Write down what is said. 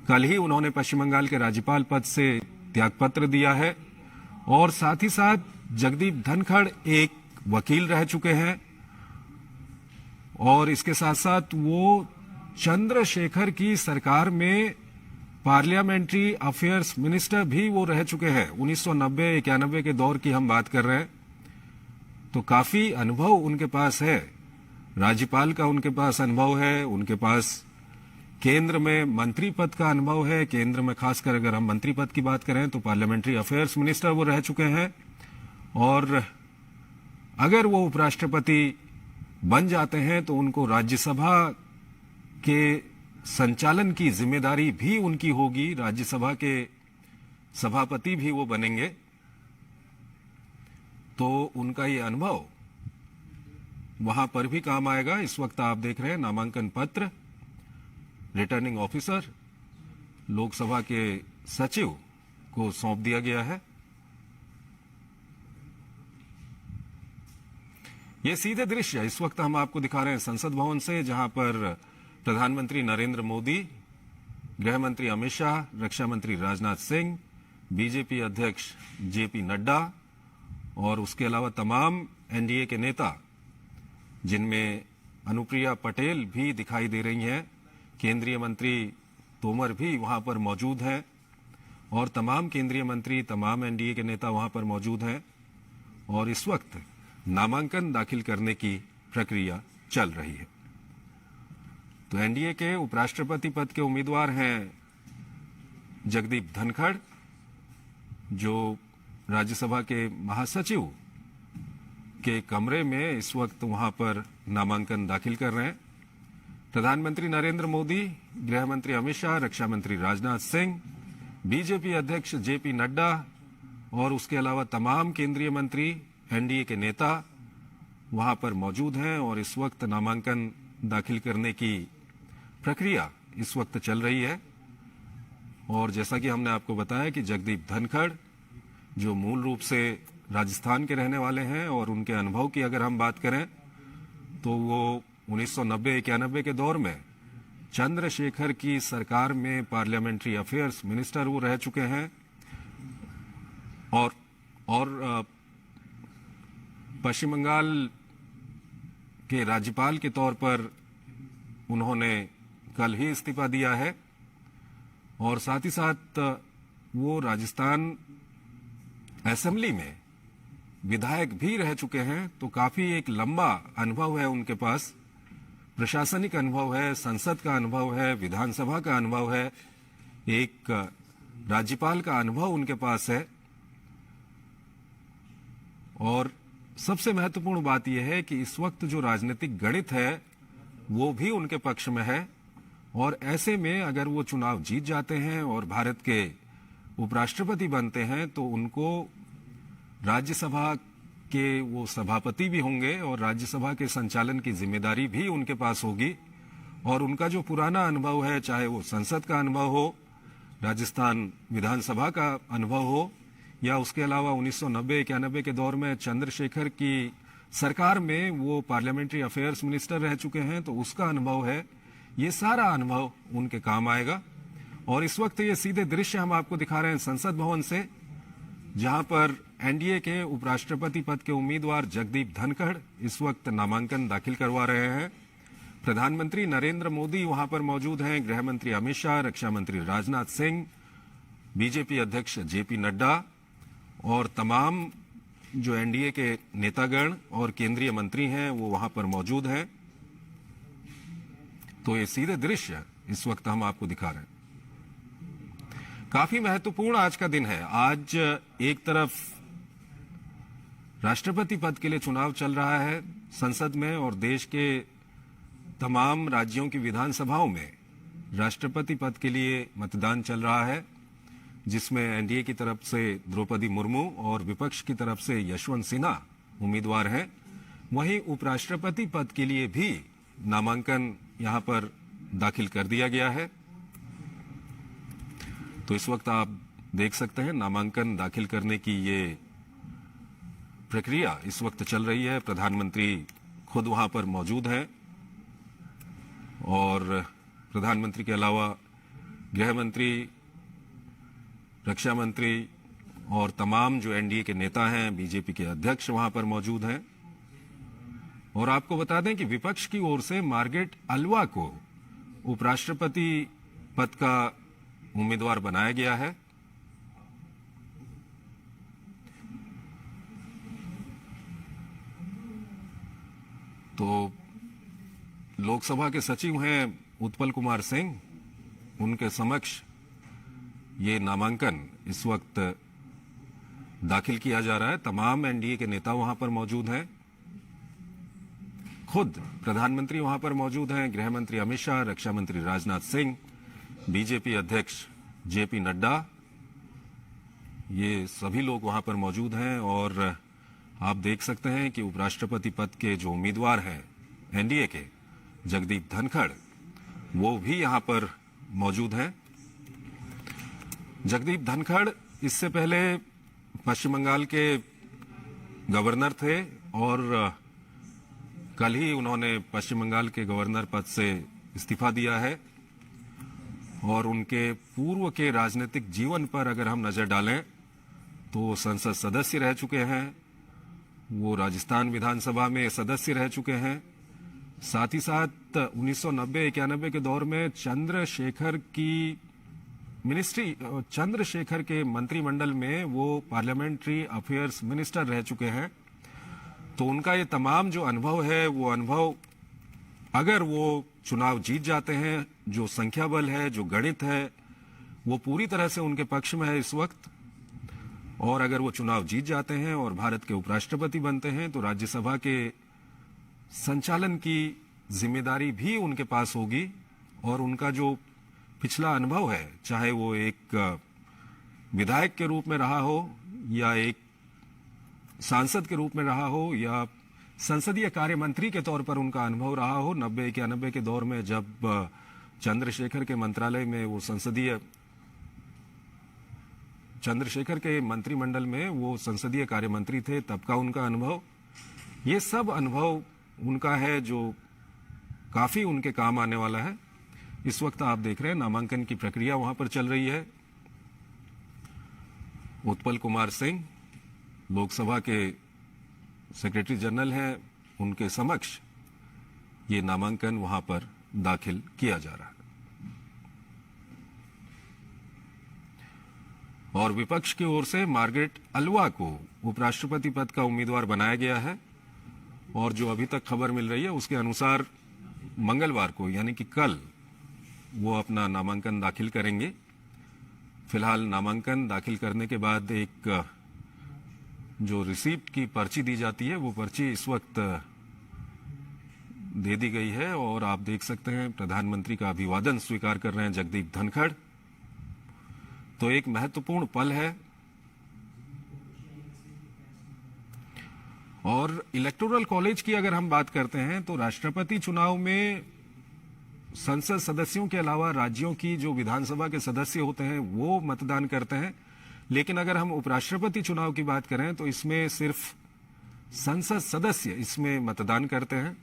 कल ही उन्होंने पश्चिम बंगाल के राज्यपाल पद से त्यागपत्र दिया है और साथ ही साथ जगदीप धनखड़ एक वकील रह चुके हैं और इसके साथ साथ वो चंद्रशेखर की सरकार में पार्लियामेंट्री अफेयर्स मिनिस्टर भी वो रह चुके हैं। 1990-91 के दौर की हम बात कर रहे हैं, तो काफी अनुभव उनके पास है। राज्यपाल का उनके पास अनुभव है, उनके पास केंद्र में मंत्री पद का अनुभव है। केंद्र में खासकर अगर हम मंत्री पद की बात करें तो पार्लियामेंट्री अफेयर्स मिनिस्टर वो रह चुके हैं और अगर वो उपराष्ट्रपति बन जाते हैं तो उनको राज्यसभा के संचालन की जिम्मेदारी भी उनकी होगी। राज्यसभा के सभापति भी वो बनेंगे, तो उनका ये अनुभव वहां पर भी काम आएगा। इस वक्त आप देख रहे हैं नामांकन पत्र रिटर्निंग ऑफिसर लोकसभा के सचिव को सौंप दिया गया है। ये सीधे दृश्य इस वक्त हम आपको दिखा रहे हैं संसद भवन से, जहां पर प्रधानमंत्री नरेंद्र मोदी, गृह मंत्री अमित शाह, रक्षा मंत्री राजनाथ सिंह, बीजेपी अध्यक्ष जेपी नड्डा और उसके अलावा तमाम एनडीए के नेता, जिनमें अनुप्रिया पटेल भी दिखाई दे रही हैं, केंद्रीय मंत्री तोमर भी वहां पर मौजूद हैं और तमाम केंद्रीय मंत्री, तमाम एनडीए के नेता वहां पर मौजूद हैं और इस वक्त नामांकन दाखिल करने की प्रक्रिया चल रही है। तो एनडीए के उपराष्ट्रपति पद के उम्मीदवार हैं जगदीप धनखड़, जो राज्यसभा के महासचिव के कमरे में इस वक्त वहां पर नामांकन दाखिल कर रहे हैं। प्रधानमंत्री नरेंद्र मोदी, गृह मंत्री अमित शाह, रक्षा मंत्री राजनाथ सिंह, बीजेपी अध्यक्ष जेपी नड्डा और उसके अलावा तमाम केंद्रीय मंत्री, एनडीए के नेता वहां पर मौजूद हैं और इस वक्त नामांकन दाखिल करने की प्रक्रिया इस वक्त चल रही है। और जैसा कि हमने आपको बताया कि जगदीप धनखड़, जो मूल रूप से राजस्थान के रहने वाले हैं और उनके अनुभव की अगर हम बात करें तो वो 1990-91 के दौर में चंद्रशेखर की सरकार में पार्लियामेंट्री अफेयर्स मिनिस्टर वो रह चुके हैं और पश्चिम बंगाल के राज्यपाल के तौर पर उन्होंने कल ही इस्तीफा दिया है और साथ ही साथ वो राजस्थान असेंबली में विधायक भी रह चुके हैं। तो काफी एक लंबा अनुभव है उनके पास, प्रशासनिक अनुभव है, संसद का अनुभव है, विधानसभा का अनुभव है, एक राज्यपाल का अनुभव उनके पास है। और सबसे महत्वपूर्ण बात यह है कि इस वक्त जो राजनीतिक गणित है वो भी उनके पक्ष में है और ऐसे में अगर वो चुनाव जीत जाते हैं और भारत के उपराष्ट्रपति बनते हैं तो उनको राज्यसभा के वो सभापति भी होंगे और राज्यसभा के संचालन की जिम्मेदारी भी उनके पास होगी। और उनका जो पुराना अनुभव है, चाहे वो संसद का अनुभव हो, राजस्थान विधानसभा का अनुभव हो या उसके अलावा 1990-91 के दौर में चंद्रशेखर की सरकार में वो पार्लियामेंट्री अफेयर्स मिनिस्टर रह चुके हैं, तो उसका अनुभव है, ये सारा अनुभव उनके काम आएगा। और इस वक्त ये सीधे दृश्य हम आपको दिखा रहे हैं संसद भवन से, जहां पर एनडीए के उपराष्ट्रपति पद के उम्मीदवार जगदीप धनखड़ इस वक्त नामांकन दाखिल करवा रहे हैं। प्रधानमंत्री नरेंद्र मोदी वहां पर मौजूद हैं, गृह मंत्री अमित शाह, रक्षा मंत्री राजनाथ सिंह, बीजेपी अध्यक्ष जेपी नड्डा और तमाम जो एनडीए के नेतागण और केंद्रीय मंत्री हैं वो वहां पर मौजूद हैं। तो ये सीधे दृश्य इस वक्त हम आपको दिखा रहे हैं। काफी महत्वपूर्ण आज का दिन है। आज एक तरफ राष्ट्रपति पद के लिए चुनाव चल रहा है संसद में और देश के तमाम राज्यों की विधानसभाओं में राष्ट्रपति पद के लिए मतदान चल रहा है, जिसमें एनडीए की तरफ से द्रौपदी मुर्मू और विपक्ष की तरफ से यशवंत सिन्हा उम्मीदवार हैं। वहीं उपराष्ट्रपति पद के लिए भी नामांकन यहां पर दाखिल कर दिया गया है। तो इस वक्त आप देख सकते हैं नामांकन दाखिल करने की ये प्रक्रिया इस वक्त चल रही है। प्रधानमंत्री खुद वहां पर मौजूद हैं और प्रधानमंत्री के अलावा गृह मंत्री, रक्षा मंत्री और तमाम जो एनडीए के नेता हैं, बीजेपी के अध्यक्ष वहां पर मौजूद हैं। और आपको बता दें कि विपक्ष की ओर से मार्गरेट अल्वा को उपराष्ट्रपति पद का उम्मीदवार बनाया गया है। तो लोकसभा के सचिव हैं उत्पल कुमार सिंह, उनके समक्ष ये नामांकन इस वक्त दाखिल किया जा रहा है। तमाम एनडीए के नेता वहां पर मौजूद हैं, खुद प्रधानमंत्री वहां पर मौजूद हैं, गृह मंत्री अमित शाह, रक्षा मंत्री राजनाथ सिंह, बीजेपी अध्यक्ष जेपी नड्डा, ये सभी लोग वहां पर मौजूद हैं। और आप देख सकते हैं कि उपराष्ट्रपति पद के जो उम्मीदवार हैं एनडीए के, जगदीप धनखड़, वो भी यहां पर मौजूद हैं। जगदीप धनखड़ इससे पहले पश्चिम बंगाल के गवर्नर थे और कल ही उन्होंने पश्चिम बंगाल के गवर्नर पद से इस्तीफा दिया है। और उनके पूर्व के राजनीतिक जीवन पर अगर हम नजर डालें तो संसद सदस्य रह चुके हैं, वो राजस्थान विधानसभा में सदस्य रह चुके हैं। साथ ही साथ 1990-91 के दौर में चंद्रशेखर के मंत्रिमंडल में वो पार्लियामेंट्री अफेयर्स मिनिस्टर रह चुके हैं। तो उनका ये तमाम जो अनुभव है, वो अनुभव अगर वो चुनाव जीत जाते हैं, जो संख्या बल है, जो गणित है, वो पूरी तरह से उनके पक्ष में है इस वक्त। और अगर वो चुनाव जीत जाते हैं और भारत के उपराष्ट्रपति बनते हैं तो राज्यसभा के संचालन की जिम्मेदारी भी उनके पास होगी। और उनका जो पिछला अनुभव है, चाहे वो एक विधायक के रूप में रहा हो या एक सांसद के रूप में रहा हो या संसदीय कार्य मंत्री के तौर पर उनका अनुभव रहा हो 90-91 के दौर में, जब चंद्रशेखर के मंत्रालय में वो चंद्रशेखर के मंत्रिमंडल में वो संसदीय कार्य मंत्री थे, तब का उनका अनुभव, ये सब अनुभव उनका है जो काफी उनके काम आने वाला है। इस वक्त आप देख रहे हैं नामांकन की प्रक्रिया वहां पर चल रही है। उत्पल कुमार सिंह लोकसभा के सेक्रेटरी जनरल हैं, उनके समक्ष ये नामांकन वहां पर दाखिल किया जा रहा है। और विपक्ष की ओर से मार्गरेट अल्वा को उपराष्ट्रपति पद का उम्मीदवार बनाया गया है। और जो अभी तक खबर मिल रही है उसके अनुसार मंगलवार को, यानी कि कल, वो अपना नामांकन दाखिल करेंगे। फिलहाल नामांकन दाखिल करने के बाद एक जो रिसीप्ट की पर्ची दी जाती है, वो पर्ची इस वक्त दे दी गई है। और आप देख सकते हैं प्रधानमंत्री का अभिवादन स्वीकार कर रहे हैं जगदीप धनखड़। तो एक महत्वपूर्ण पल है। और इलेक्टोरल कॉलेज की अगर हम बात करते हैं तो राष्ट्रपति चुनाव में संसद सदस्यों के अलावा राज्यों की जो विधानसभा के सदस्य होते हैं वो मतदान करते हैं। लेकिन अगर हम उपराष्ट्रपति चुनाव की बात करें तो इसमें सिर्फ संसद सदस्य इसमें मतदान करते हैं।